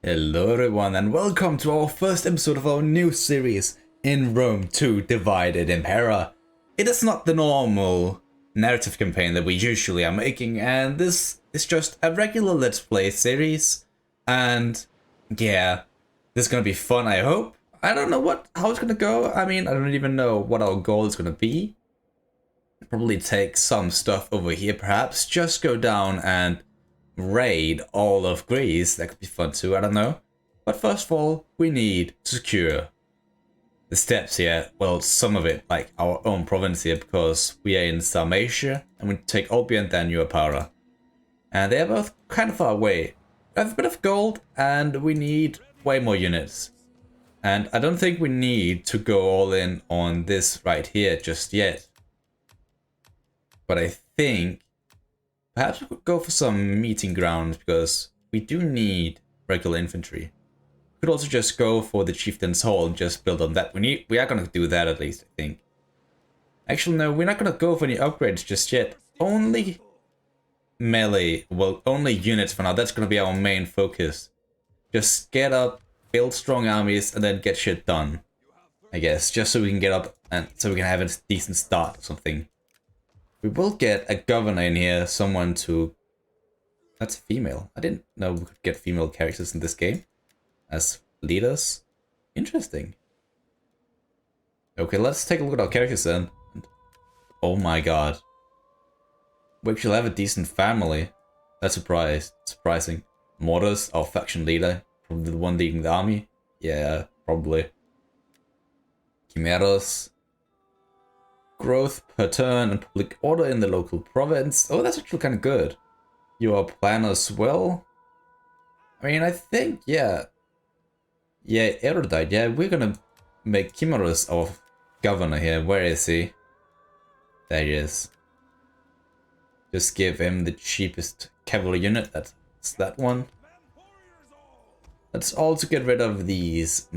Hello everyone and welcome to our first episode of our new series in Rome 2 Divided Impera. It is not the normal narrative campaign that we usually are making, and this is just a regular Let's Play series. And yeah, this is gonna be fun, I hope. I don't know how it's gonna go. I mean, I don't even know what our goal is gonna be. Probably take some stuff over here perhaps, just go down and raid all of Greece. That could be fun too, I don't know. But first of all, we need to secure the steppes here. Well, some of it, like our own province here, because we are in Dalmatia and we take Olbia and then Impera. And they are both kind of far away. We have a bit of gold and we need way more units. And I don't think we need to go all in on this right here just yet. But I think perhaps we could go for some meeting grounds, because we do need regular infantry. We could also just go for the Chieftain's Hall and just build on that. We are going to do that at least, I think. Actually, no, we're not going to go for any upgrades just yet. Only melee, well, only units for now. That's going to be our main focus. Just get up, build strong armies, and then get shit done, I guess. Just so we can get up and so we can have a decent start or something. We will get a governor in here, someone to... That's female. I didn't know we could get female characters in this game as leaders. Interesting. Okay, let's take a look at our characters then. Oh my god. We actually have a decent family. That's surprising. Mortis, our faction leader. Probably the one leading the army. Yeah, probably. Chimeras. Growth per turn and public order in the local province. Oh, that's actually kind of good. You are planner as well. I mean, I think, yeah. Yeah, erudite. Yeah, we're gonna make Chimeras our governor here. Where is he? There he is. Just give him the cheapest cavalry unit. That's that one. Let's also get rid of these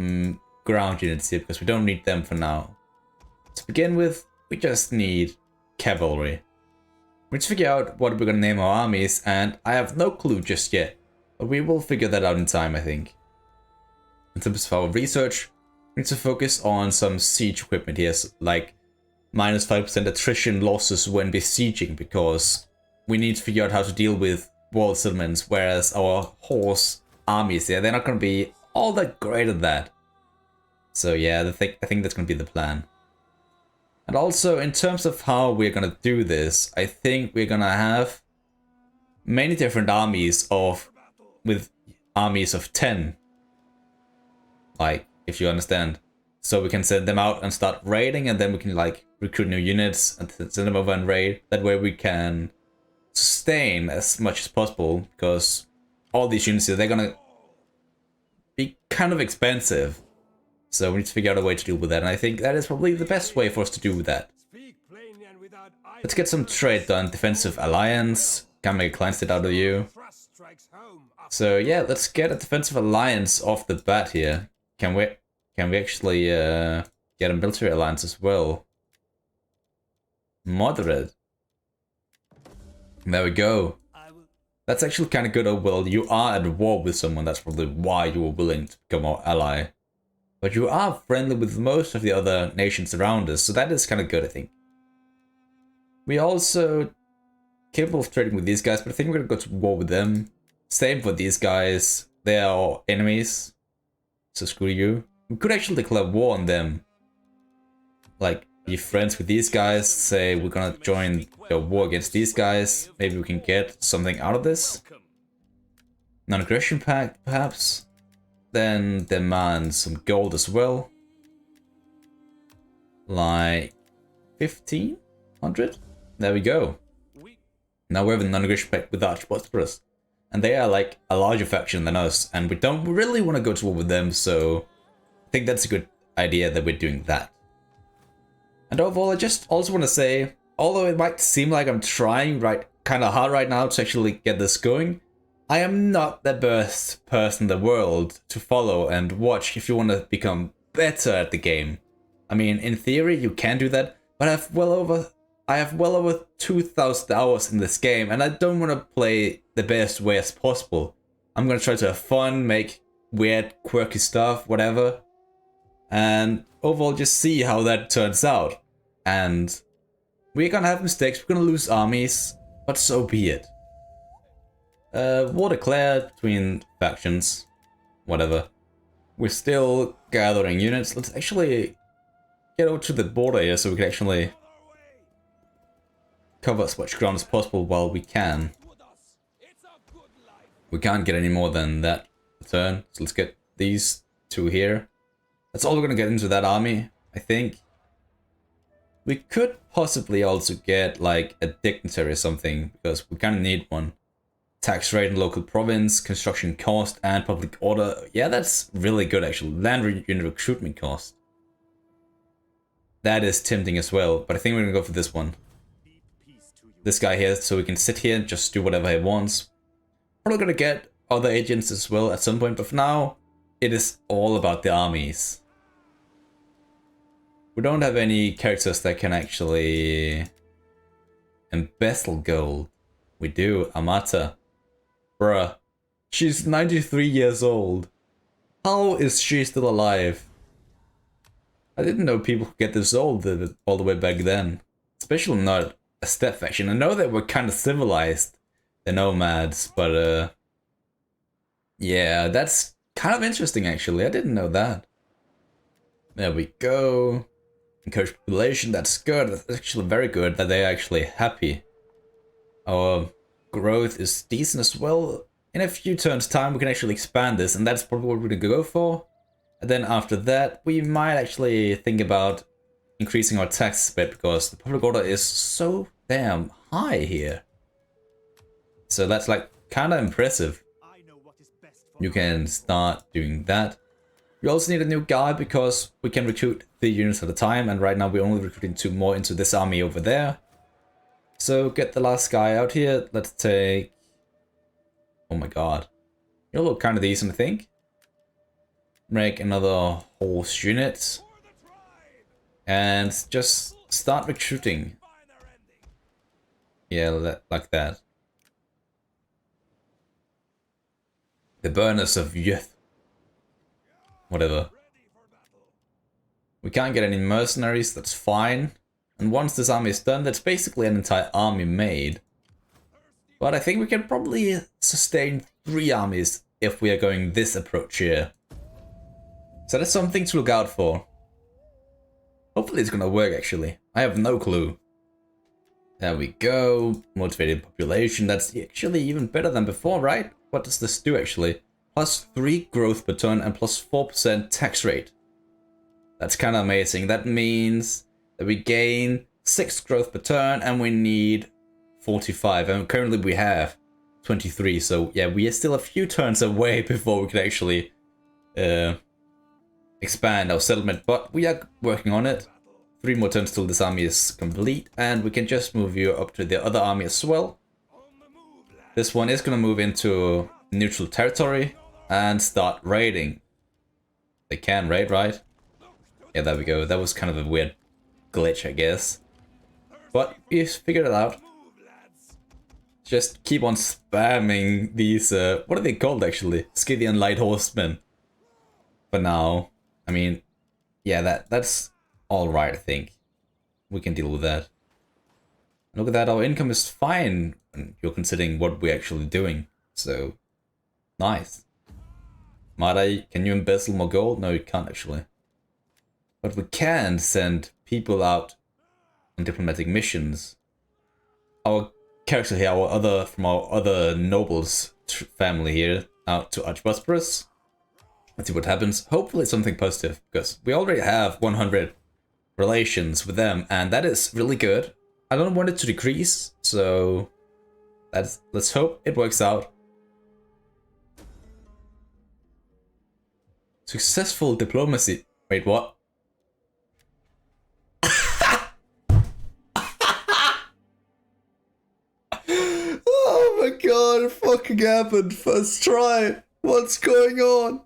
ground units here, because we don't need them for now. To begin with, we just need cavalry. We need to figure out what we're gonna name our armies, and I have no clue just yet. But we will figure that out in time, I think. In terms of our research, we need to focus on some siege equipment here, like minus 5% attrition losses when besieging, because we need to figure out how to deal with wall settlements, whereas our horse armies here, they're not gonna be all that great at that. So yeah, I think that's gonna be the plan. And also, in terms of how we're gonna do this, I think we're gonna have many different armies with armies of 10. Like, if you understand. So we can send them out and start raiding, and then we can like recruit new units and send them over and raid. That way we can sustain as much as possible, because all these units here, they're gonna be kind of expensive. So we need to figure out a way to deal with that, and I think that is probably the best way for us to do that. Let's get some trade done. Defensive alliance. Can't make a client state out of you. So yeah, let's get a defensive alliance off the bat here. Can we actually get a military alliance as well? Moderate. There we go. That's actually kind of good. Oh well, you are at war with someone. That's probably why you were willing to become our ally. But you are friendly with most of the other nations around us, so that is kind of good, I think. We are also capable of trading with these guys, but I think we're going to go to war with them. Same for these guys. They are our enemies, so screw you. We could actually declare war on them. Like, be friends with these guys, say we're going to join the war against these guys. Maybe we can get something out of this. Non-aggression pact, perhaps. Then demand some gold as well. Like 1,500? There we go. Now we have a non-aggression pact with Archbishop, and they are like a larger faction than us, and we don't really want to go to war with them, so I think that's a good idea that we're doing that. And overall, I just also want to say, although it might seem like I'm trying kind of hard right now to actually get this going, I am not the best person in the world to follow and watch if you want to become better at the game. I mean, in theory, you can do that, but I have well over 2,000 hours in this game, and I don't want to play the best way as possible. I'm going to try to have fun, make weird, quirky stuff, whatever. And overall, just see how that turns out. And we're gonna have mistakes, we're gonna lose armies, but so be it. War declared between factions, whatever. We're still gathering units. Let's actually get over to the border here so we can actually cover as much ground as possible while we can. We can't get any more than that per turn, so let's get these two here. That's all we're gonna get into that army, I think. We could possibly also get like a dignitary or something, because we kind of need one. Tax rate in local province, construction cost, and public order. Yeah, that's really good actually. Land unit recruitment cost. That is tempting as well, but I think we're gonna go for this one. This guy here, so we can sit here and just do whatever he wants. Probably gonna get other agents as well at some point, but for now, it is all about the armies. We don't have any characters that can actually embezzle gold. We do, Amata. Bruh, she's 93 years old. How is she still alive? I didn't know people could get this old all the way back then. Especially not a steppe faction. I know they were kind of civilized, the nomads, but yeah, that's kind of interesting actually. I didn't know that. There we go. Encourage population, that's good. That's actually very good that they're actually happy. Our growth is decent as well. In a few turns time we can actually expand this, and that's probably what we're gonna go for. And then after that we might actually think about increasing our tax a bit, because the public order is so damn high here. So that's like kind of impressive. You can start doing that. We also need a new guy because we can recruit 3 units at a time, and right now we're only recruiting 2 more into this army over there. So get the last guy out here. Let's take... Oh my god. You'll look kind of decent, I think. Make another horse unit. And just start recruiting. Yeah, like that. The burners of youth. Whatever. We can't get any mercenaries, that's fine. And once this army is done, that's basically an entire army made. But I think we can probably sustain 3 armies if we are going this approach here. So that's something to look out for. Hopefully it's gonna work actually. I have no clue. There we go. Motivated population, that's actually even better than before, right? What does this do actually? Plus 3 growth per turn and plus 4% tax rate. That's kind of amazing. That means that we gain 6 growth per turn and we need 45. And currently we have 23. So yeah, we are still a few turns away before we can actually expand our settlement. But we are working on it. 3 more turns till this army is complete. And we can just move you up to the other army as well. This one is going to move into neutral territory and start raiding. They can raid, right? Yeah, there we go. That was kind of a weird glitch, I guess. But we figured it out. Just keep on spamming these, what are they called actually? Scythian light horsemen. For now. I mean, yeah, that's alright, I think. We can deal with that. Look at that, our income is fine when you're considering what we're actually doing. So, nice. Madai, can you embezzle more gold? No, you can't actually. But we can send people out on diplomatic missions. Our character here, from our other nobles family here, out to Archbosporus. Let's see what happens. Hopefully something positive, because we already have 100 relations with them, and that is really good. I don't want it to decrease, so let's hope it works out. Successful diplomacy. Wait, what? Oh my god, it fucking happened. First try. What's going on?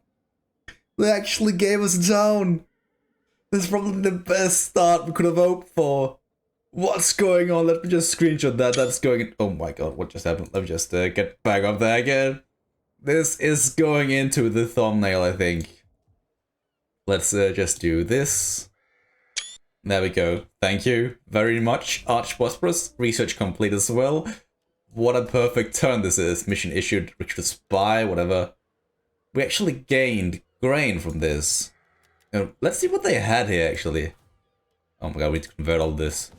They actually gave us down. That's probably the best start we could have hoped for. What's going on? Let me just screenshot that. That's going... Oh my god, what just happened? Let me just get back up there again. This is going into the thumbnail, I think. Let's just do this. There we go. Thank you very much, Archbosporus. Research complete as well. What a perfect turn this is. Mission issued, recruit spy, whatever. We actually gained grain from this. Let's see what they had here, actually. Oh my god, we need to convert all this.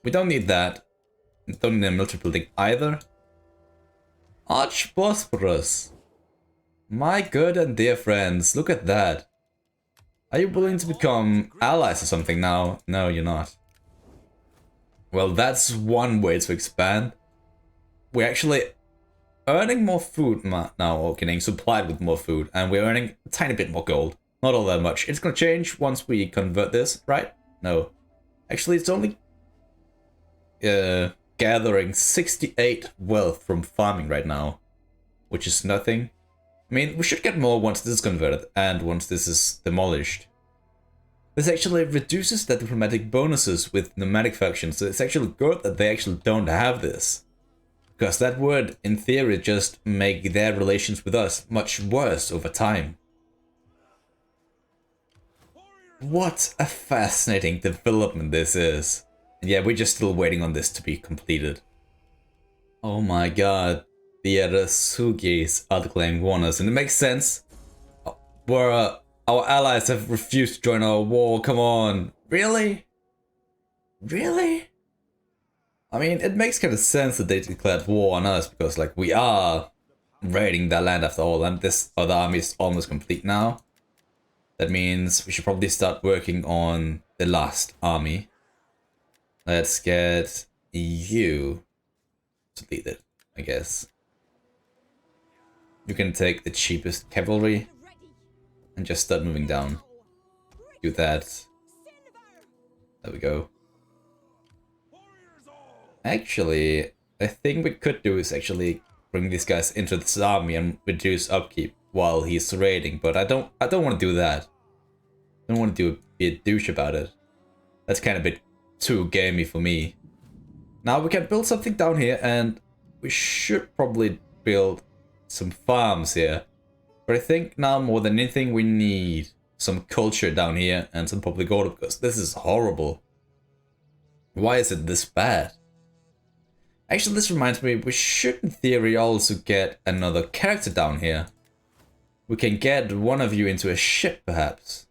We don't need that. We don't need a military building either. Archbosporus. My good and dear friends, look at that. Are you willing to become allies or something now? No, you're not. Well, that's one way to expand. We're actually earning more food now, or getting supplied with more food, and we're earning a tiny bit more gold. Not all that much. It's gonna change once we convert this, right? No. Actually, it's only gathering 68 wealth from farming right now, which is nothing. I mean, we should get more once this is converted and once this is demolished. This actually reduces the diplomatic bonuses with nomadic factions, so it's actually good that they actually don't have this. Because that would, in theory, just make their relations with us much worse over time. What a fascinating development this is. And yeah, we're just still waiting on this to be completed. Oh my god. The Arasugis are declaring war on us, and it makes sense. Our allies have refused to join our war, come on. Really? Really? I mean, it makes kind of sense that they declared war on us, because like, we are raiding their land after all, and this other army is almost complete now. That means we should probably start working on the last army. Let's get you to lead it, I guess. You can take the cheapest cavalry and just start moving down. Do that. There we go. Actually, I think we could do is actually bring these guys into this army and reduce upkeep while he's raiding, but I don't want to do that. I don't want to be a douche about it. That's kind of a bit too gamey for me. Now we can build something down here, and we should probably build some farms here. But I think now more than anything we need some culture down here and some public order, because this is horrible. Why is it this bad? Actually, this reminds me, we should in theory also get another character down here. We can get one of you into a ship perhaps.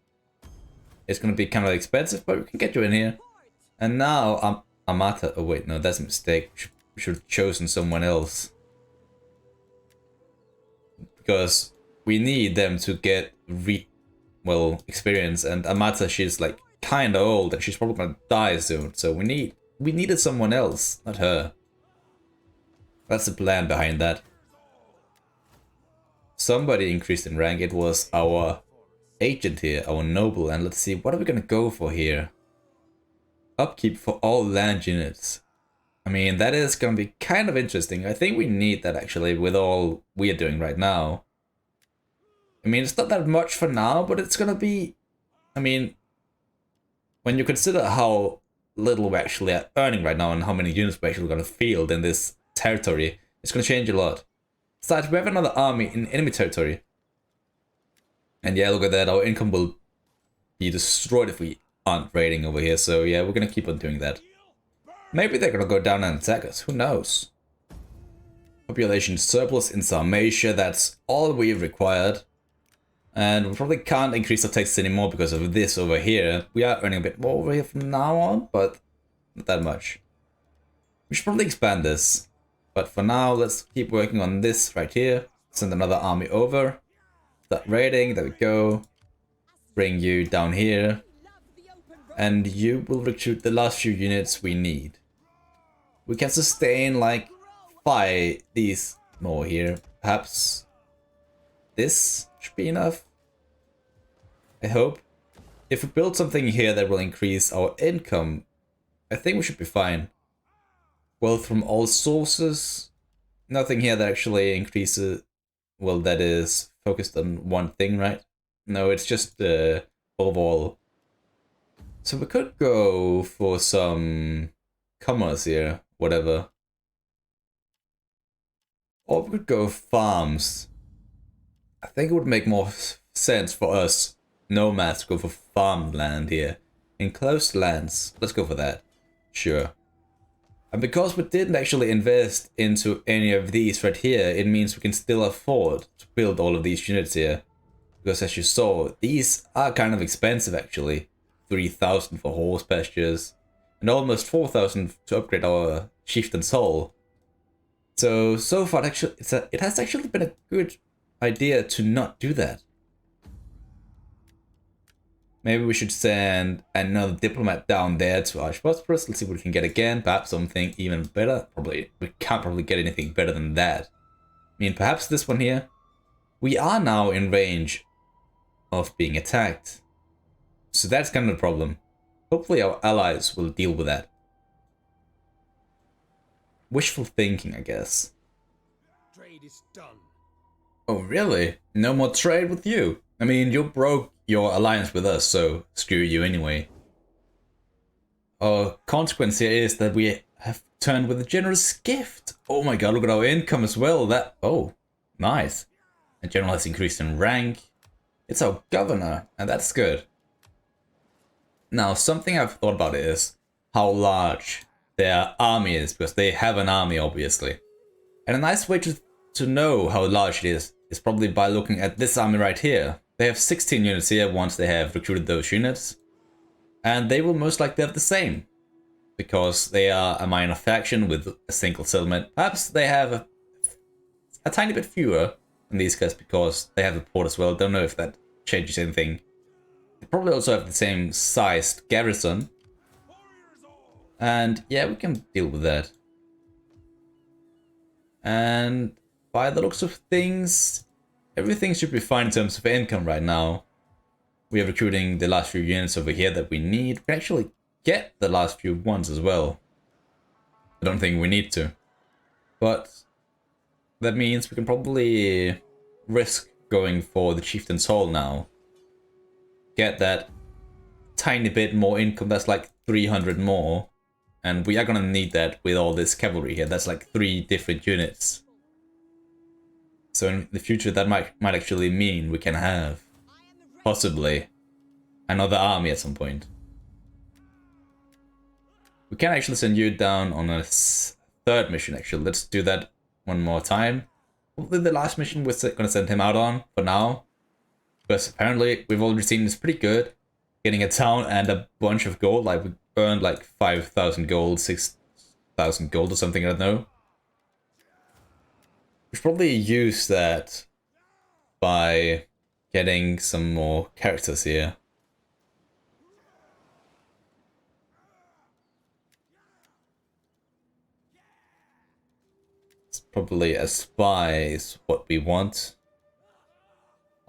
It's gonna be kind of expensive, but we can get you in here. And now Amata, oh wait, no, that's a mistake. We should have chosen someone else. Because we need them to get experience, and Amata, she's like kinda old and she's probably gonna die soon, so we needed someone else, not her. That's the plan behind that. Somebody increased in rank. It was our agent here, our noble, and let's see, what are we gonna go for here? Upkeep for all land units. I mean, that is gonna be kind of interesting. I think we need that actually with all we are doing right now. I mean, it's not that much for now, but it's gonna be... I mean, when you consider how little we're actually earning right now and how many units we're actually gonna field in this territory, it's gonna change a lot. Besides, we have another army in enemy territory. And yeah, look at that, our income will be destroyed if we aren't raiding over here, so yeah, we're gonna keep on doing that. Maybe they're gonna go down and attack us, who knows? Population surplus in Sarmatia, that's all we required. And we probably can't increase our taxes anymore because of this over here. We are earning a bit more over here from now on, but not that much. We should probably expand this. But for now, let's keep working on this right here. Send another army over. Start raiding, there we go. Bring you down here. And you will recruit the last few units we need. We can sustain like 5 these more here. Perhaps this should be enough. I hope. If we build something here that will increase our income, I think we should be fine. Wealth from all sources. Nothing here that actually increases, well, that is focused on one thing, right? No, it's just overall. So we could go for some commerce here, whatever. Or we could go farms. I think it would make more sense for us nomads to go for farmland here. Enclosed lands. Let's go for that. Sure. And because we didn't actually invest into any of these right here, it means we can still afford to build all of these units here. Because as you saw, these are kind of expensive actually. 3,000 for horse pastures, and almost 4,000 to upgrade our chieftain's hall. So far actually, it has actually been a good idea to not do that. Maybe we should send another diplomat down there to Archbosporus. Let's see what we can get again. Perhaps something even better. Probably we can't probably get anything better than that. I mean, perhaps this one here. We are now in range of being attacked. So that's kind of a problem. Hopefully our allies will deal with that. Wishful thinking, I guess. Trade is done. Oh, really? No more trade with you? I mean, you broke your alliance with us, so screw you anyway. Our consequence here is that we have turned with a generous gift. Oh my god, look at our income as well. Oh, nice. The general has increased in rank. It's our governor, and that's good. Now, something I've thought about is how large their army is, because they have an army, obviously. And a nice way to know how large it is probably by looking at this army right here. They have 16 units here once they have recruited those units. And they will most likely have the same, because they are a minor faction with a single settlement. Perhaps they have a tiny bit fewer than these guys because they have a port as well. Don't know if that changes anything. They probably also have the same sized garrison. And yeah, we can deal with that. And by the looks of things, everything should be fine in terms of income right now. We are recruiting the last few units over here that we need. We can actually get the last few ones as well. I don't think we need to. But that means we can probably risk going for the Chieftain's Hall now. Get that tiny bit more income, that's like 300 more. And we are gonna need that with all this cavalry here. That's like 3 different units. So in the future that might actually mean we can have, possibly, another army at some point. We can actually send you down on a 3rd mission actually. Let's do that one more time. Probably the last mission we're gonna send him out on for now. Because apparently we've already seen it's pretty good. Getting a town and a bunch of gold, like we earned like 5,000 gold, 6,000 gold or something, I don't know. We should probably use that by getting some more characters here. It's probably a spy is what we want.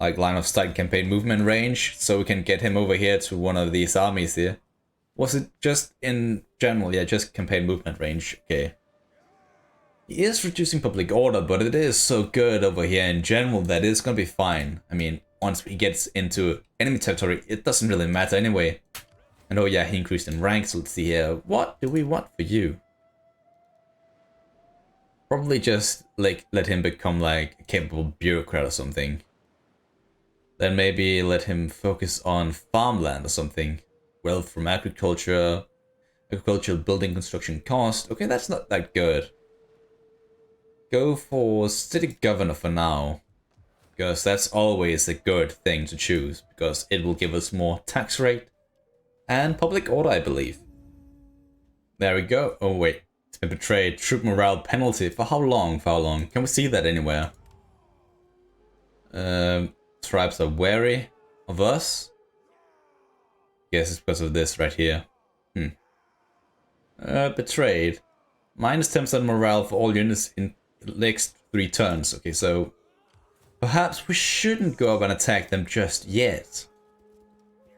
Like line of sight, campaign movement range, so we can get him over here to one of these armies here. Was it just in general? Yeah, just campaign movement range. Okay. He is reducing public order, but it is so good over here in general that it's gonna be fine. I mean, once he gets into enemy territory, it doesn't really matter anyway. And oh yeah, he increased in rank, so let's see here. What do we want for you? Probably just like let him become like a capable bureaucrat or something. Then maybe let him focus on farmland or something. Wealth from agriculture, agricultural building construction cost. Okay, that's not that good. Go for city governor for now. Because that's always a good thing to choose. Because it will give us more tax rate and public order, I believe. There we go. Oh wait, it's been betrayed. Troop morale penalty. For how long? For how long? Can we see that anywhere? Tribes are wary of us. Guess it's because of this right here. Betrayed. Minus 10% morale for all units in the next 3 turns. Okay, so perhaps we shouldn't go up and attack them just yet.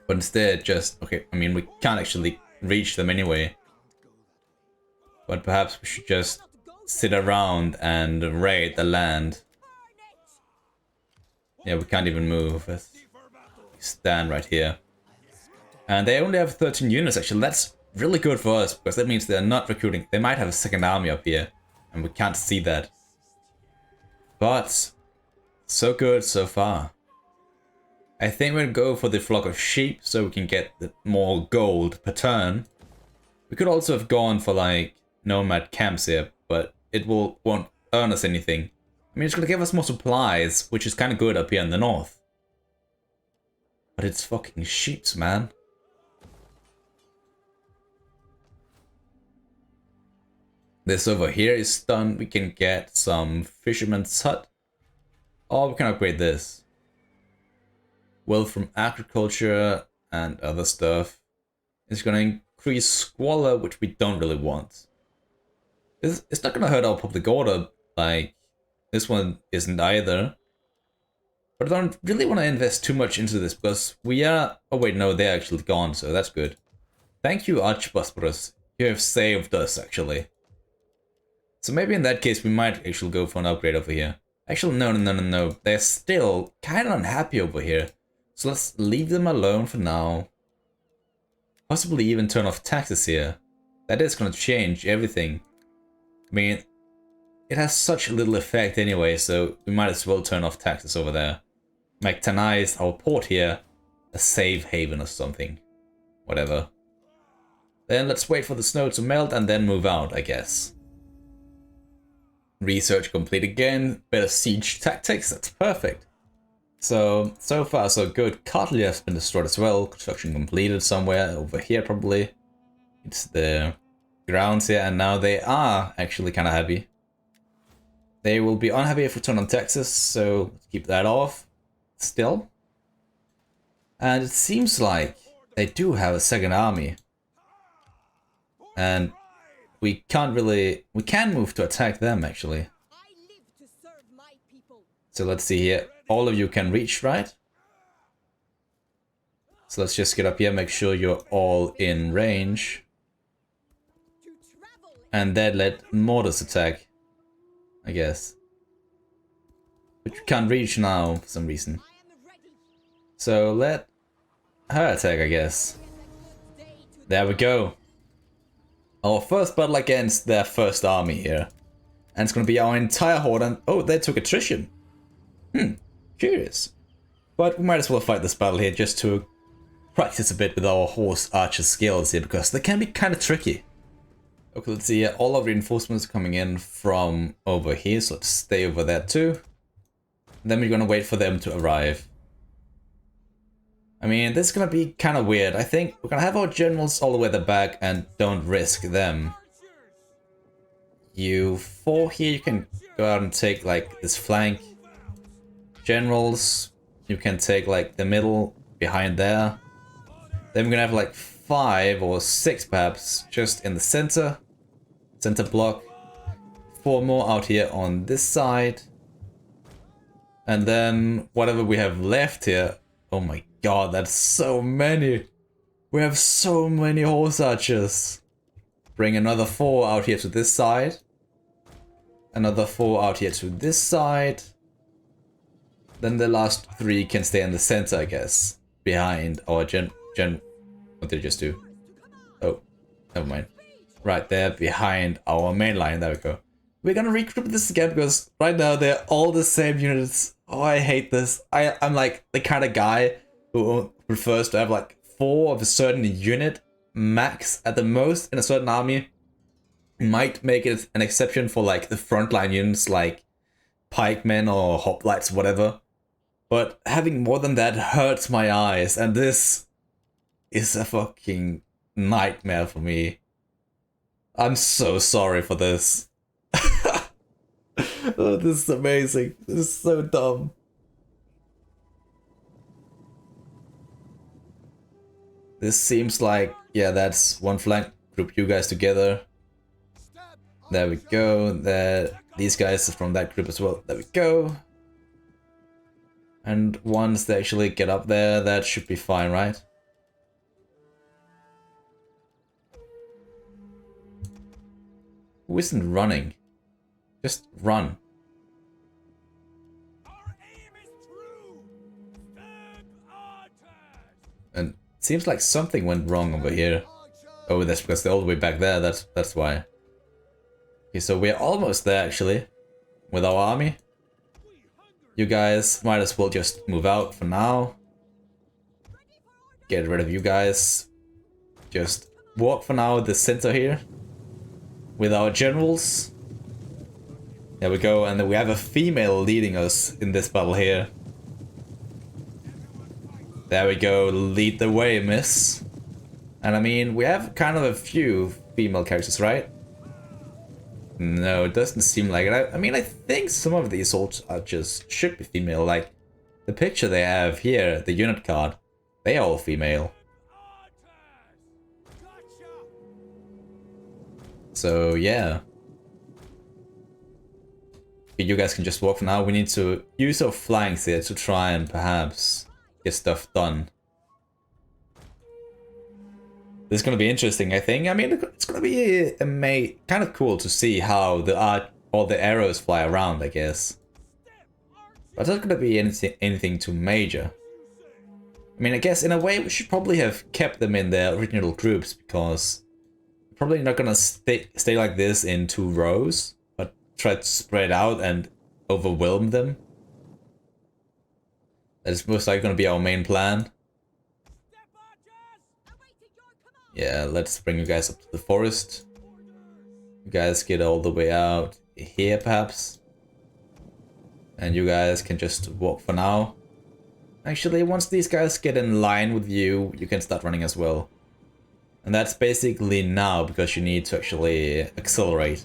But instead just, okay, I mean we can't actually reach them anyway. But perhaps we should just sit around and raid the land. Yeah, we can't even move. Let's stand right here. And they only have 13 units actually. That's really good for us because that means they're not recruiting. They might have a second army up here and we can't see that. But so good so far. I think we'll go for the flock of sheep so we can get more gold per turn. We could also have gone for like nomad camps here, but it won't earn us anything. I mean, it's gonna give us more supplies, which is kind of good up here in the north. But it's fucking sheeps, man. This over here is done. We can get some fisherman's hut. Or we can upgrade this. Wealth from agriculture and other stuff. It's gonna increase squalor, which we don't really want. It's not gonna hurt our public order, like this one isn't either. But I don't really want to invest too much into this because we are... Oh wait, no, they're actually gone, so that's good. Thank you, Archbusperus. You have saved us, actually. So maybe in that case we might actually go for an upgrade over here. Actually, no. They're still kind of unhappy over here. So let's leave them alone for now. Possibly even turn off taxes here. That is going to change everything. I mean, it has such little effect anyway, so we might as well turn off taxes over there. Make Tanais, our port here, a safe haven or something. Whatever. Then let's wait for the snow to melt and then move out, I guess. Research complete again. Better siege tactics, that's perfect. So far so good. Cartlery has been destroyed as well. Construction completed somewhere over here probably. It's the grounds here, and now they are actually kind of happy. They will be unhappy if we turn on Texas, so let's keep that off still. And it seems like they do have a second army. And we can't really... We can move to attack them, actually. So let's see here. All of you can reach, right? So let's just get up here, make sure you're all in range. And then let mortars attack, I guess. Which we can't reach now for some reason. So let her attack, I guess. There we go. Our first battle against their first army here. And it's gonna be our entire horde, and oh, they took attrition. Curious. But we might as well fight this battle here just to practice a bit with our horse archer skills here, because they can be kind of tricky. Okay, let's see here. All of reinforcements coming in from over here, so let's stay over there too. Then we're gonna wait for them to arrive. I mean, this is gonna be kind of weird. I think we're gonna have our generals all the way at the back and don't risk them. You four here, you can go out and take like this flank. Generals, you can take like the middle behind there. Then we're gonna have like 5 or 6 perhaps just in the center block. 4 more out here on this side. And then whatever we have left here. Oh my god, that's so many. We have so many horse archers. Bring another 4 out here to this side. Another 4 out here to this side. Then the last 3 can stay in the center, I guess. Behind our what did I just do? Oh, never mind. Right there, behind our main line. There we go. We're gonna regroup this again because right now they're all the same units. Oh, I hate this. I'm like the kind of guy who prefers to have like 4 of a certain unit max at the most in a certain army. Might make it an exception for like the frontline units like pikemen or hoplites, whatever. But having more than that hurts my eyes, and this is a fucking nightmare for me. I'm so sorry for this. Oh, this is amazing. This is so dumb. This seems like, yeah, that's one flank. Group you guys together. There we go. These guys are from that group as well. There we go. And once they actually get up there, that should be fine, right? Who isn't running? Just run. And it seems like something went wrong over here. Oh, that's because they're all the way back there. That's why. Okay, so we're almost there actually with our army. You guys might as well just move out for now. Get rid of you guys. Just walk for now the center here with our generals. There we go, and then we have a female leading us in this battle here. There we go, lead the way, miss. And I mean, we have kind of a few female characters, right? No, it doesn't seem like it. I mean, I think some of these soldiers are should be female. Like, the picture they have here, the unit card, they are all female. So, yeah. You guys can just walk for now. We need to use our flanks here to try and perhaps get stuff done. This is going to be interesting, I think. I mean, it's going to be kind of cool to see how all the arrows fly around, I guess. But it's not going to be anything too major. I mean, I guess in a way we should probably have kept them in their original groups, because we're probably not going to stay like this in 2 rows, but try to spread out and overwhelm them. That is most likely going to be our main plan. Yeah, let's bring you guys up to the forest. You guys get all the way out here, perhaps. And you guys can just walk for now. Actually, once these guys get in line with you, you can start running as well. And that's basically now, because you need to actually accelerate.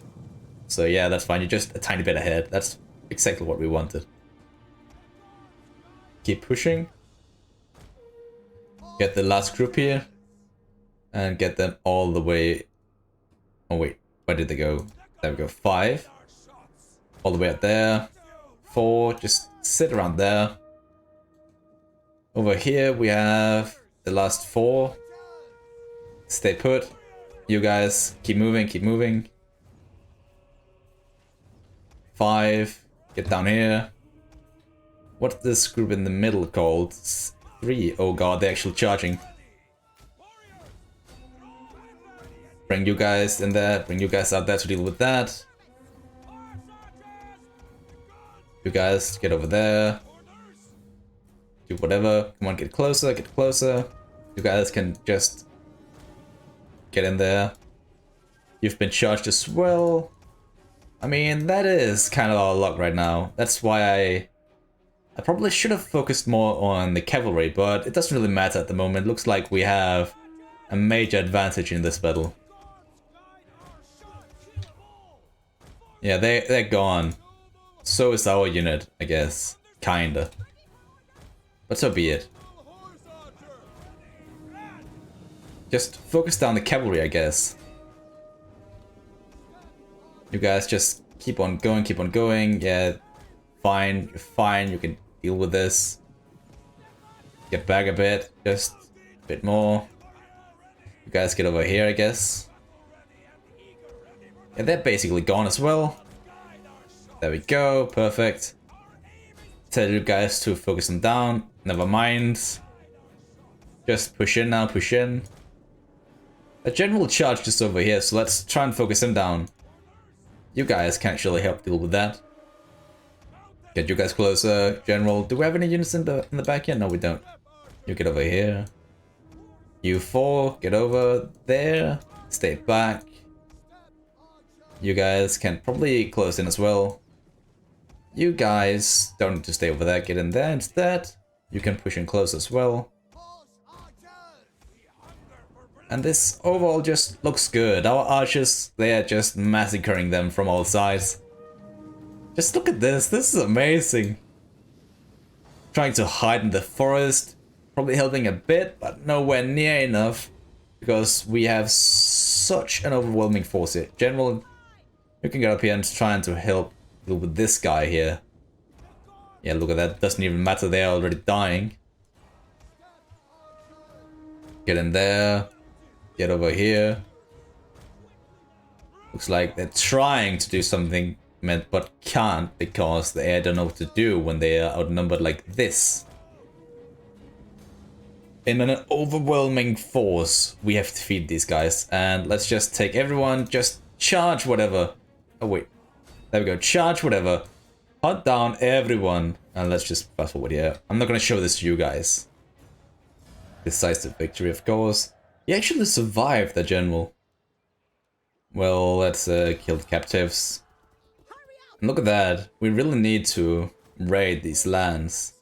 So yeah, that's fine. You're just a tiny bit ahead. That's exactly what we wanted. Keep pushing. Get the last group here. And get them all the way... Oh wait, where did they go? There we go, 5. All the way up there. 4, just sit around there. Over here we have the last 4. Stay put. You guys, keep moving, keep moving. 5, get down here. What's this group in the middle called? 3, oh god, they're actually charging. Bring you guys in there, bring you guys out there to deal with that. You guys get over there. Do whatever. Come on, get closer, get closer. You guys can just get in there. You've been charged as well. I mean, that is kind of our luck right now. That's why I probably should have focused more on the cavalry, but it doesn't really matter at the moment. It looks like we have a major advantage in this battle. Yeah, they're gone. So is our unit, I guess. Kinda. But so be it. Just focus down the cavalry, I guess. You guys just keep on going, keep on going. Yeah, fine, you're fine, you can deal with this. Get back a bit, just a bit more. You guys get over here, I guess. Yeah, they're basically gone as well. There we go, perfect. Tell you guys to focus them down. Never mind. Just push in now, push in. A general charge just over here, so let's try and focus him down. You guys can actually help deal with that. Get you guys closer, general. Do we have any units in the back here? No, we don't. You get over here. You 4, get over there. Stay back. You guys can probably close in as well. You guys don't need to stay over there, get in there instead. You can push in close as well. And this overall just looks good. Our archers, they are just massacring them from all sides. Just look at this is amazing. Trying to hide in the forest, probably helping a bit, but nowhere near enough. Because we have such an overwhelming force here. General, you can get up here and trying to help with this guy here. Yeah, look at that. Doesn't even matter. They're already dying. Get in there. Get over here. Looks like they're trying to do something, but can't because they don't know what to do when they are outnumbered like this. In an overwhelming force, we have to defeat these guys. And let's just take everyone, just charge whatever. Oh wait, there we go, charge whatever. Hunt down everyone. And let's just fast forward here. I'm not gonna show this to you guys. Decisive victory, of course. He actually survived the general. Well, let's kill the captives. And look at that. We really need to raid these lands.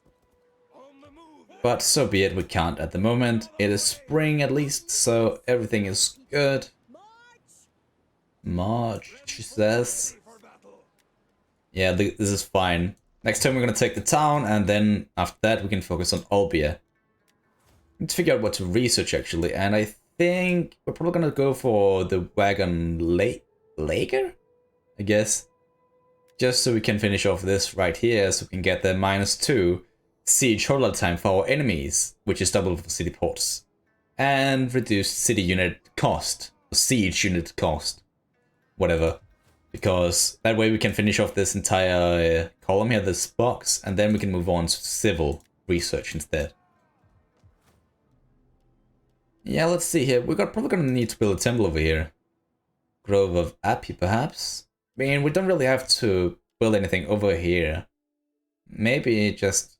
But so be it, we can't at the moment. It is spring at least, so everything is good. March, she says. Yeah, this is fine. Next time we're gonna take the town, and then after that we can focus on Olbia. Need to figure out what to research actually, and I think we're probably gonna go for the wagon lager, I guess. Just so we can finish off this right here, so we can get the -2 siege hold time for our enemies, which is double for city ports, and reduce city unit cost, siege unit cost, whatever. Because that way we can finish off this entire column here, this box, and then we can move on to civil research instead. Yeah, let's see here. We're probably gonna need to build a temple over here. Grove of Api, perhaps? I mean, we don't really have to build anything over here. Maybe just...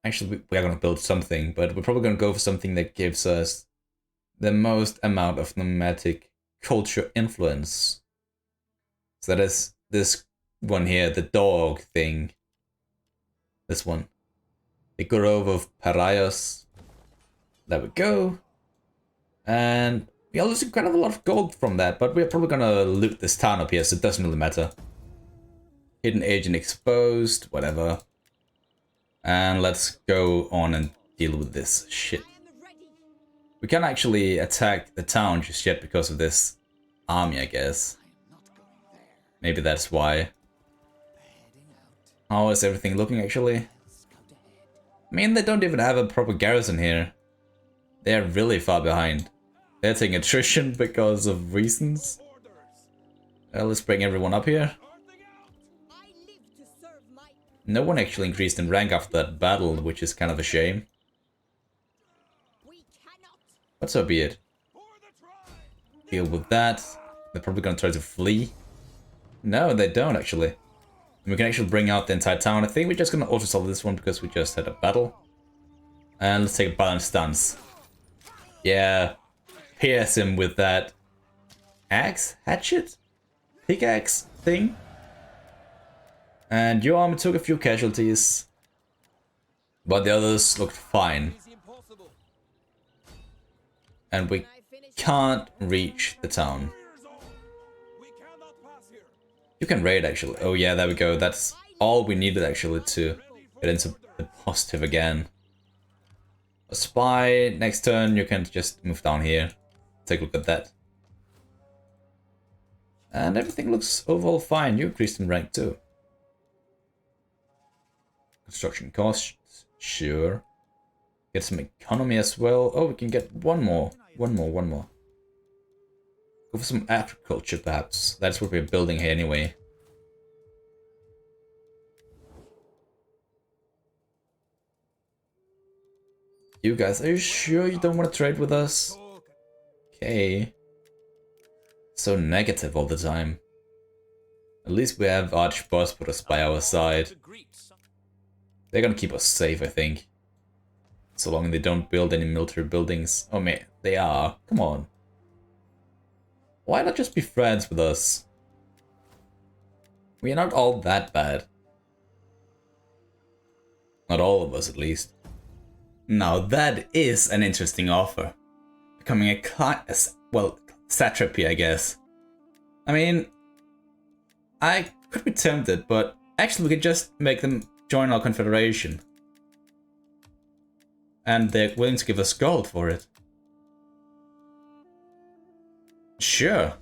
Actually, we are gonna build something, but we're probably gonna go for something that gives us the most amount of nomadic culture influence. So that is this one here, the dog thing. This one. The Grove of Parios. There we go. And we are losing kind of a lot of gold from that, but we're probably gonna loot this town up here, so it doesn't really matter. Hidden agent exposed, whatever. And let's go on and deal with this shit. We can't actually attack the town just yet because of this army, I guess. Maybe that's why. How is everything looking actually? I mean, they don't even have a proper garrison here. They're really far behind. They're taking attrition because of reasons. Let's bring everyone up here. No one actually increased in rank after that battle, which is kind of a shame. But so be it. Deal with that. They're probably gonna try to flee. No, they don't actually. We can actually bring out the entire town. I think we're just gonna auto-solve this one because we just had a battle. And let's take a balanced stance. Yeah. Pierce him with that axe? Hatchet? Pickaxe thing? And your army took a few casualties. But the others looked fine. And we can't reach the town. You can raid actually. Oh yeah, there we go. That's all we needed actually to get into the positive again. A spy. Next turn you can just move down here. Take a look at that. And everything looks overall fine. You increased in rank too. Construction costs. Sure. Get some economy as well. Oh, we can get one more. One more. Go for some agriculture, perhaps. That's what we're building here anyway. You guys, are you sure you don't want to trade with us? Okay. So negative all the time. At least we have Archbosporus by our side. They're gonna keep us safe, I think. So long as they don't build any military buildings. Oh man, they are. Come on. Why not just be friends with us? We are not all that bad. Not all of us, at least. Now that is an interesting offer. Becoming a satrapy, I guess. I mean, I could be tempted, but actually we could just make them join our confederation. And they're willing to give us gold for it. Sure.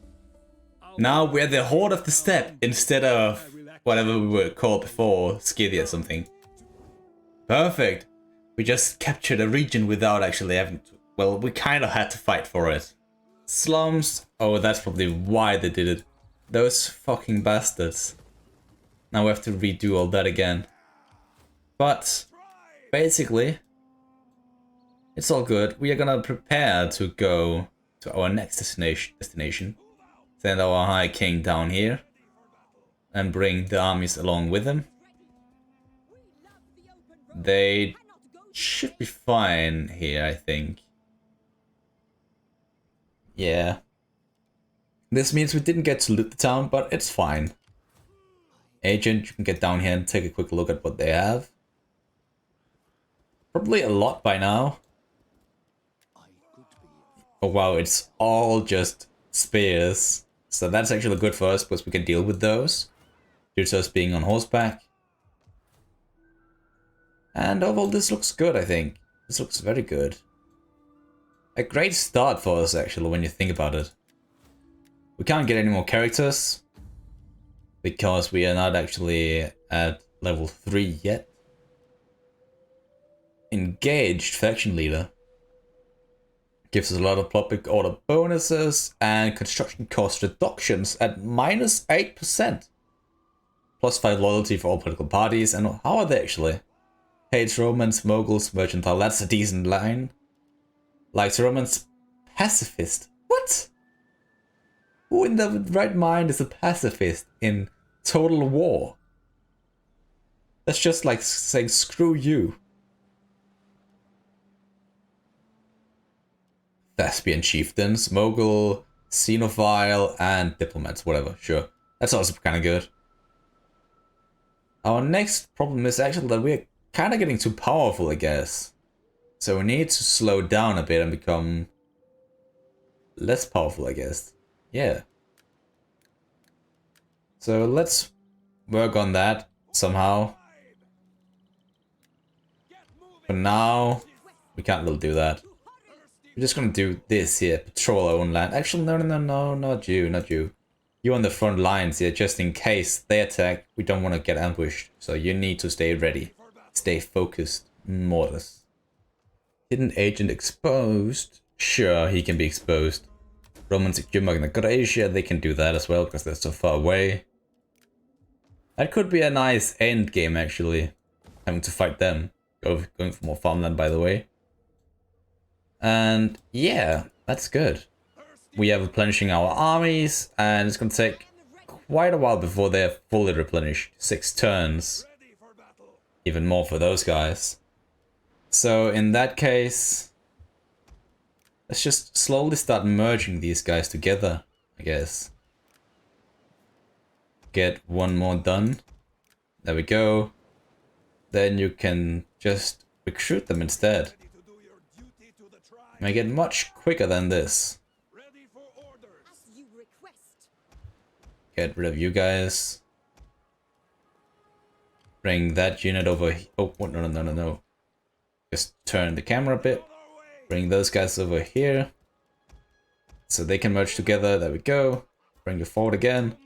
Now we're the Horde of the Steppe instead of whatever we were called before, Scythia or something. Perfect. We just captured a region without actually having to... Well, we kind of had to fight for it. Slums. Oh, that's probably why they did it. Those fucking bastards. Now we have to redo all that again. But basically, it's all good. We are gonna prepare to go to our next destination. Send our High King down here and bring the armies along with him. They should be fine here, I think. Yeah. This means we didn't get to loot the town, but it's fine. Agent, you can get down here and take a quick look at what they have. Probably a lot by now. Oh wow, it's all just spears. So that's actually good for us because we can deal with those. Due to us being on horseback. And overall this looks good, I think. This looks very good. A great start for us actually when you think about it. We can't get any more characters. Because we are not actually at level 3 yet. Engaged faction leader. Gives us a lot of public order bonuses and construction cost reductions at -8%. +5 loyalty for all political parties. And how are they actually? Hates Romans, Moguls, Mercantile. That's a decent line. Likes Romans, pacifist. What? Who in the right mind is a pacifist in total war? That's just like saying screw you. Thespian chieftains, Mogul, Xenophile, and diplomats, whatever, sure. That's also kind of good. Our next problem is actually that we're kind of getting too powerful, I guess. So we need to slow down a bit and become less powerful, I guess. Yeah. So let's work on that somehow. For now, we can't really do that. We're just gonna do this here, patrol our own land. Actually, no, not you, not you. You on the front lines here, just in case they attack. We don't want to get ambushed, so you need to stay ready. Stay focused, Mortis. Hidden agent exposed. Sure, he can be exposed. Roman secure Magna Graecia, they can do that as well, because they're so far away. That could be a nice end game, actually. Having to fight them. Going for more farmland, by the way. And yeah, that's good. We are replenishing our armies, and it's going to take quite a while before they're fully replenished. 6 turns. Even more for those guys. So in that case, let's just slowly start merging these guys together, I guess. Get one more done. There we go. Then you can just recruit them instead. Make it much quicker than this. Get rid of you guys. Bring that unit over. Oh, no. Just turn the camera a bit. Bring those guys over here. So they can merge together. There we go. Bring you forward again.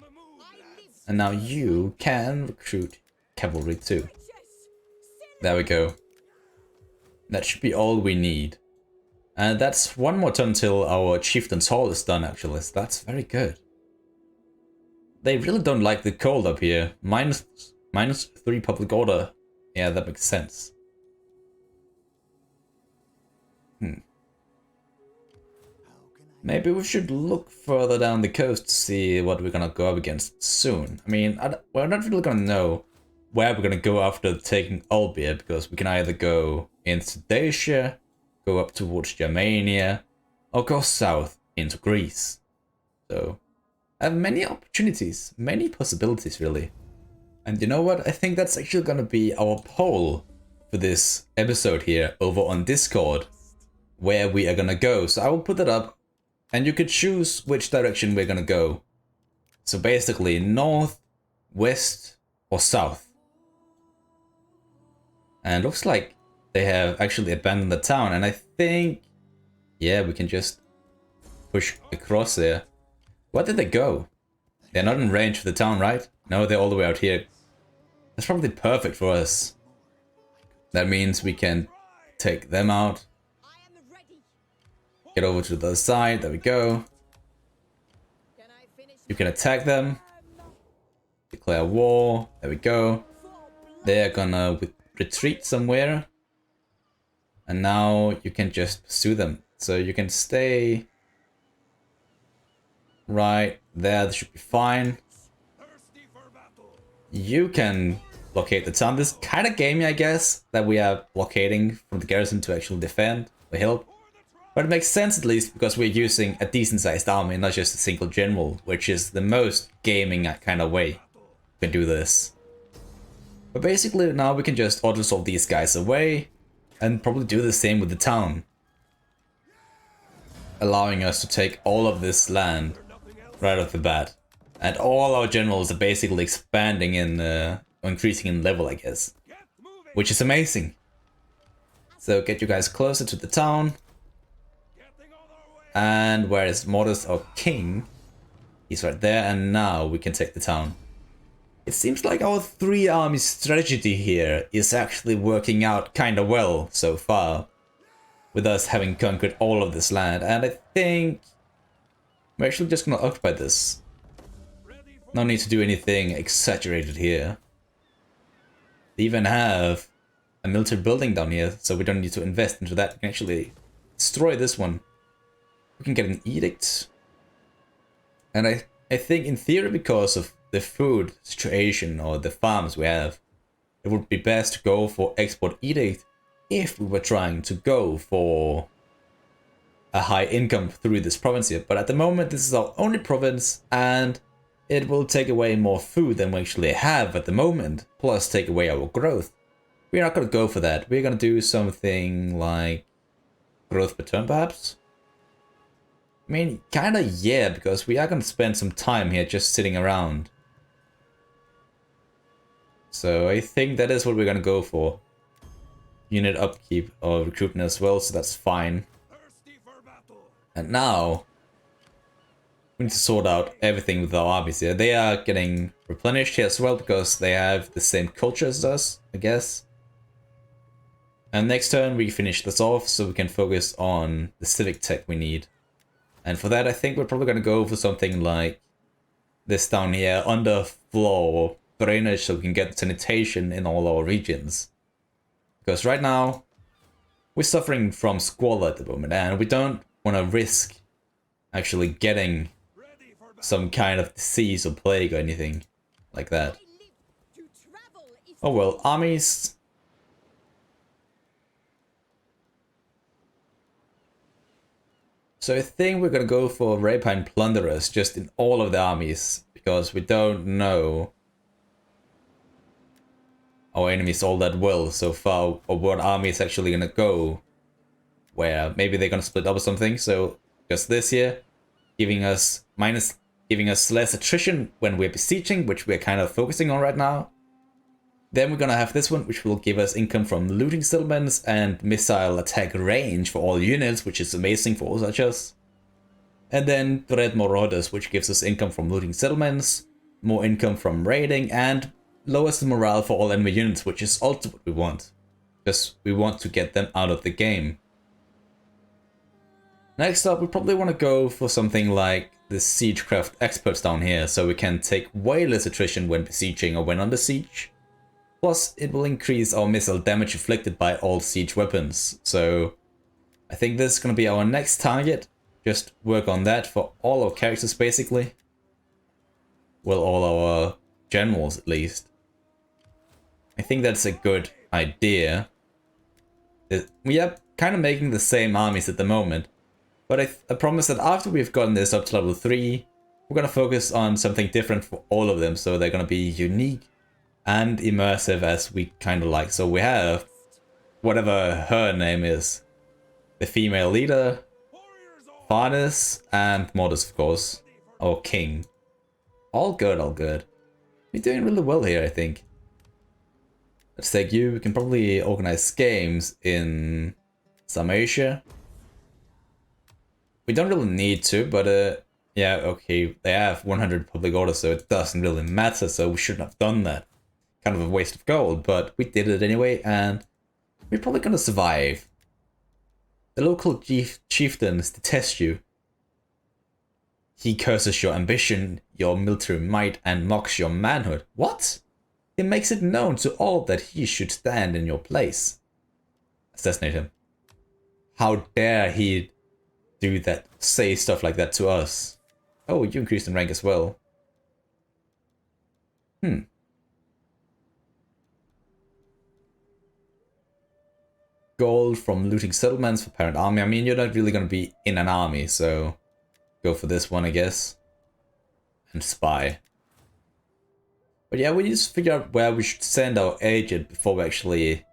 And now you can recruit cavalry too. There we go. That should be all we need. And that's one more turn until our Chieftain's Hall is done, actually. So that's very good. They really don't like the cold up here. -3 public order. Yeah, that makes sense. Maybe we should look further down the coast to see what we're gonna go up against soon. I mean, we're not really gonna know where we're gonna go after taking Olbia, because we can either go into Dacia, go up towards Germania, or go south into Greece. So, I have many opportunities, many possibilities really. And you know what? I think that's actually gonna be our poll for this episode here over on Discord, where we are gonna go. So I will put it up, and you could choose which direction we're gonna go. So basically, north, west, or south. And it looks like they have actually abandoned the town, and I think, yeah, we can just push across there. Where did they go? They're not in range for the town, right? No, they're all the way out here. That's probably perfect for us. That means we can take them out. Get over to the other side, there we go. You can attack them. Declare war, there we go. They're gonna retreat somewhere. And now you can just pursue them. So you can stay right there, that should be fine. You can blockade the town. This kind of gamey, I guess, that we are blockading from the garrison to actually defend or help. But it makes sense at least because we're using a decent sized army, not just a single general, which is the most gaming kind of way we can do this. But basically now we can just auto-solve these guys away and probably do the same with the town, allowing us to take all of this land right off the bat. And all our generals are basically expanding in, increasing in level, I guess, which is amazing. So get you guys closer to the town. And where is Mortis, our king? He's right there, and now we can take the town. It seems like our 3-army strategy here is actually working out kinda well so far, with us having conquered all of this land, and I think we're actually just gonna occupy this. No need to do anything exaggerated here. They even have a military building down here, so we don't need to invest into that. We can actually destroy this one. We can get an edict. And I think in theory, because of the food situation or the farms we have, it would be best to go for export edict if we were trying to go for a high income through this province here. But at the moment, this is our only province, and it will take away more food than we actually have at the moment, plus take away our growth. We're not going to go for that. We're going to do something like growth per turn, perhaps? I mean, kinda yeah, because we are gonna spend some time here just sitting around. So I think that is what we're gonna go for. Unit upkeep or recruitment as well, so that's fine. And now we need to sort out everything with our armies here. They are getting replenished here as well because they have the same culture as us, I guess. And next turn we finish this off so we can focus on the civic tech we need. And for that, I think we're probably going to go for something like this down here, underfloor drainage, so we can get sanitation in all our regions. Because right now, we're suffering from squalor at the moment, and we don't want to risk actually getting some kind of disease or plague or anything like that. Oh well, armies. So I think we're gonna go for rapine plunderers just in all of the armies, because we don't know our enemies all that well so far, or what army is actually gonna go where. Maybe they're gonna split up or something. So just this here, giving us less attrition when we're besieging, which we're kind of focusing on right now. Then we're gonna have this one, which will give us income from looting settlements and missile attack range for all units, which is amazing for us, such as. And then Dread Marauders, which gives us income from looting settlements, more income from raiding, and lowers the morale for all enemy units, which is also what we want. Because we want to get them out of the game. Next up, we probably want to go for something like the Siegecraft experts down here, so we can take way less attrition when besieging or when under siege. Plus, it will increase our missile damage inflicted by all siege weapons. So I think this is going to be our next target. Just work on that for all our characters, basically. Well, all our generals, at least. I think that's a good idea. We are kind of making the same armies at the moment. But I promise that after we've gotten this up to level 3, we're going to focus on something different for all of them. So they're going to be unique and immersive as we kind of like. So we have whatever her name is, the female leader, Farnes, and Mortis, of course, our king. All good, all good. We're doing really well here, I think. Let's take you. We can probably organize games in Sarmatia. We don't really need to, but yeah, okay, they have 100 public orders, so it doesn't really matter, so we shouldn't have done that. Kind of a waste of gold, but we did it anyway, and we're probably gonna survive. The local chieftains detest you. He curses your ambition, your military might, and mocks your manhood. What? He makes it known to all that he should stand in your place. Assassinate him. How dare he do that, say stuff like that to us. Oh, you increased in rank as well. gold from looting settlements for parent army. I mean, you're not really going to be in an army, so go for this one, I guess. And spy. But yeah, we just figure out where we should send our agent before we actually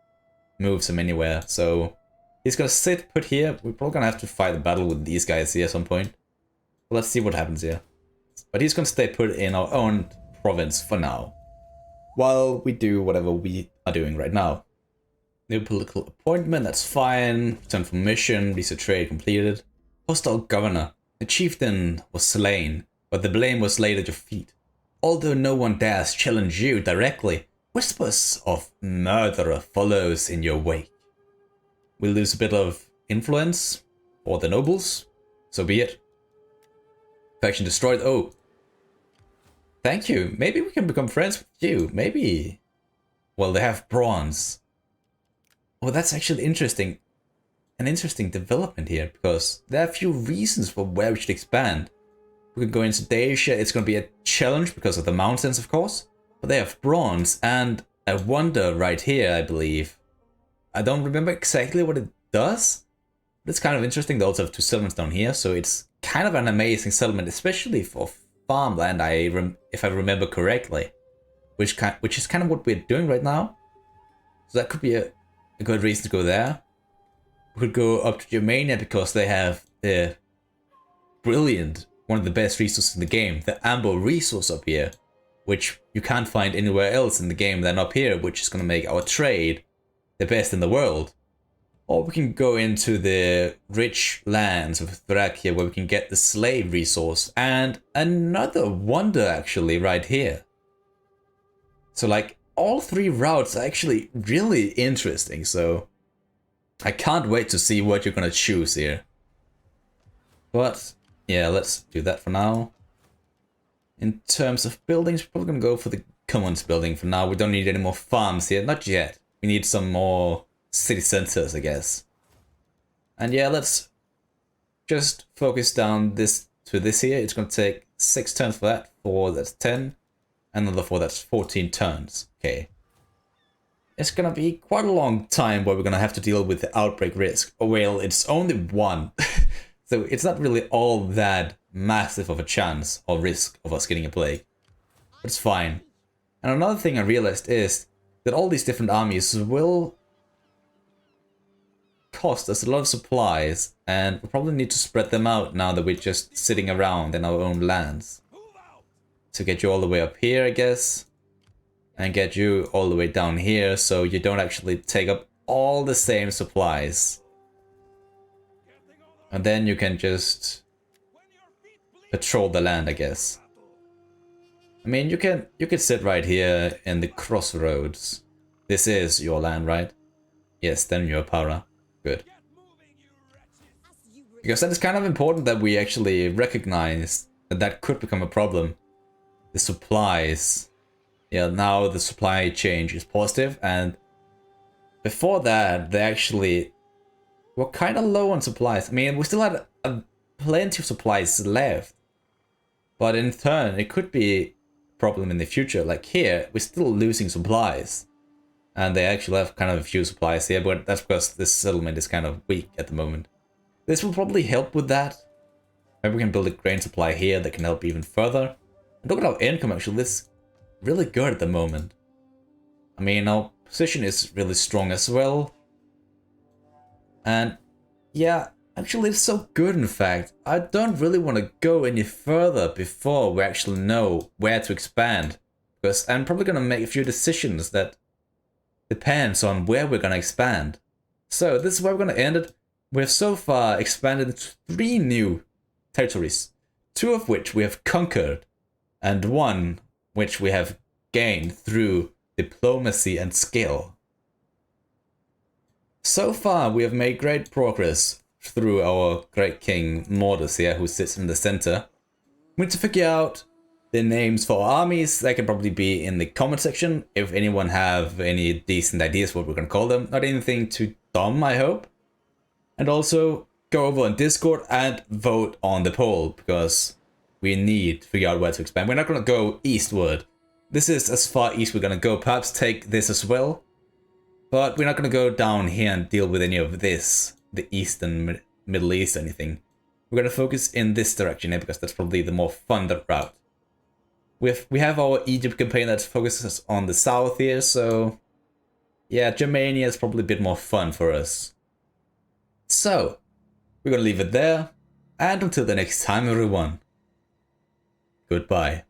move him anywhere. So he's going to sit put here. We're probably going to have to fight a battle with these guys here at some point. But let's see what happens here. But he's going to stay put in our own province for now, while we do whatever we are doing right now. New political appointment, that's fine. Return from mission, research trade completed. Hostile governor. The chieftain was slain, but the blame was laid at your feet. Although no one dares challenge you directly, whispers of murderer follows in your wake. We lose a bit of influence for the nobles, so be it. Faction destroyed. Oh, thank you. Maybe we can become friends with you. Maybe. Well, they have bronze. Oh, that's actually interesting. An interesting development here, because there are a few reasons for where we should expand. We could go into Dacia. It's going to be a challenge because of the mountains, of course. But they have bronze and a wonder right here, I believe. I don't remember exactly what it does. But it's kind of interesting. They also have 2 settlements down here, so it's kind of an amazing settlement, especially for farmland, if I remember correctly. Which is kind of what we're doing right now. So that could be a good reason to go there. We could go up to Germania because they have the brilliant, one of the best resources in the game, the amber resource up here, which you can't find anywhere else in the game than up here, which is going to make our trade the best in the world. Or we can go into the rich lands of Thracia where we can get the slave resource and another wonder actually right here. So like all 3 routes are actually really interesting, so I can't wait to see what you're gonna choose here. But yeah, let's do that for now. In terms of buildings, we're probably gonna go for the commons building for now. We don't need any more farms here, not yet. We need some more city centers, I guess. And yeah, let's just focus down this to this here. It's gonna take 6 turns for that. 4, that's 10. Another 4, that's 14 turns. Okay. It's gonna be quite a long time where we're gonna have to deal with the outbreak risk. Oh well, it's only 1. So it's not really all that massive of a chance or risk of us getting a plague. But it's fine. And another thing I realized is that all these different armies will cost us a lot of supplies, and we probably need to spread them out now that we're just sitting around in our own lands. To get you all the way up here, I guess. And get you all the way down here, so you don't actually take up all the same supplies. And then you can just patrol the land, I guess. I mean, you can sit right here in the crossroads. This is your land, right? Yes, then you're para. Good. Because that is kind of important that we actually recognize that that could become a problem. The supplies. Yeah, now the supply change is positive, and before that, they actually were kind of low on supplies. I mean, we still had plenty of supplies left, but in turn, it could be a problem in the future. Like here, we're still losing supplies, and they actually have kind of a few supplies here, but that's because this settlement is kind of weak at the moment. This will probably help with that. Maybe we can build a grain supply here that can help even further. And look at our income, actually. This really good at the moment. I mean, our position is really strong as well. And yeah, actually it's so good, in fact. I don't really want to go any further before we actually know where to expand. Because I'm probably going to make a few decisions that depends on where we're going to expand. So this is where we're going to end it. We have so far expanded into 3 new territories. 2 of which we have conquered. And 1 which we have gained through diplomacy and skill. So far, we have made great progress through our great king Mordus here, who sits in the center. We need to figure out the names for our armies. They can probably be in the comment section if anyone have any decent ideas what we're gonna call them. Not anything too dumb, I hope. And also go over on Discord and vote on the poll, because we need to figure out where to expand. We're not going to go eastward. This is as far east we're going to go. Perhaps take this as well. But we're not going to go down here and deal with any of this, the Eastern, Middle East, anything. We're going to focus in this direction here because that's probably the more fun route. We have our Egypt campaign that focuses on the south here, so yeah, Germania is probably a bit more fun for us. So, we're going to leave it there, and until the next time everyone, goodbye.